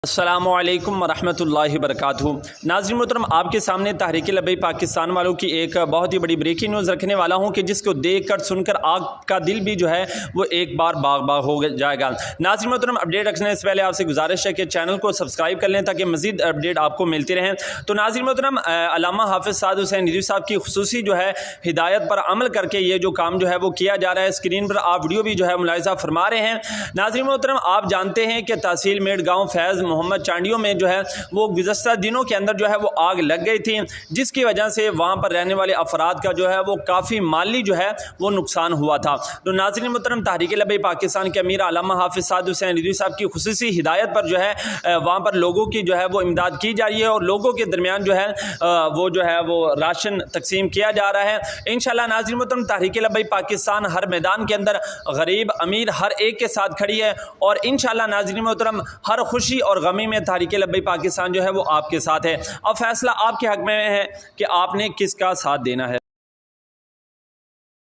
السلام علیکم ورحمۃ اللہ وبرکاتہ۔ ناظرین محترم، آپ کے سامنے تحریک لبیک پاکستان والوں کی ایک بہت ہی بڑی بریکنگ نیوز رکھنے والا ہوں کہ جس کو دیکھ کر سن کر آپ کا دل بھی جو ہے وہ ایک بار باغ باغ ہو جائے گا۔ ناظرین محترم، اپڈیٹ رکھنے سے پہلے آپ سے گزارش ہے کہ چینل کو سبسکرائب کر لیں تاکہ مزید اپڈیٹ آپ کو ملتی رہیں۔ تو ناظرین محترم، علامہ حافظ سعد حسین ندوی صاحب کی خصوصی جو ہے ہدایت پر عمل کر کے یہ جو کام جو ہے وہ کیا جا رہا ہے، اسکرین پر آپ ویڈیو بھی جو ہے ملاحظہ فرما رہے ہیں۔ ناظرین محترم، آپ جانتے ہیں کہ تحصیل میڈ گاؤں فیض محمد چانڈیوں میں جو ہے وہ گزشتہ دنوں کے اندر جو ہے وہ آگ لگ گئی تھی، جس کی وجہ سے وہاں پر رہنے والے افراد کا جو ہے وہ کافی مالی جو ہے وہ نقصان ہوا تھا۔ تو ناظرین محترم، تحریک لبیک پاکستان کے امیر علامہ حافظ سعد حسین ندوی صاحب کی خصوصی ہدایت پر جو ہے وہاں پر لوگوں کی جو ہے وہ امداد کی جا رہی ہے اور لوگوں کے درمیان جو ہے وہ راشن تقسیم کیا جا رہا ہے۔ انشاءاللہ ناظرین محترم، تحریک لبیک پاکستان ہر میدان کے اندر غریب امیر ہر ایک کے ساتھ کھڑی ہے اور انشاءاللہ ناظرین محترم ہر خوشی اور غمی میں تحریک لبیک پاکستان جو ہے وہ آپ کے ساتھ ہے۔ اب فیصلہ آپ کے حق میں ہے کہ آپ نے کس کا ساتھ دینا ہے۔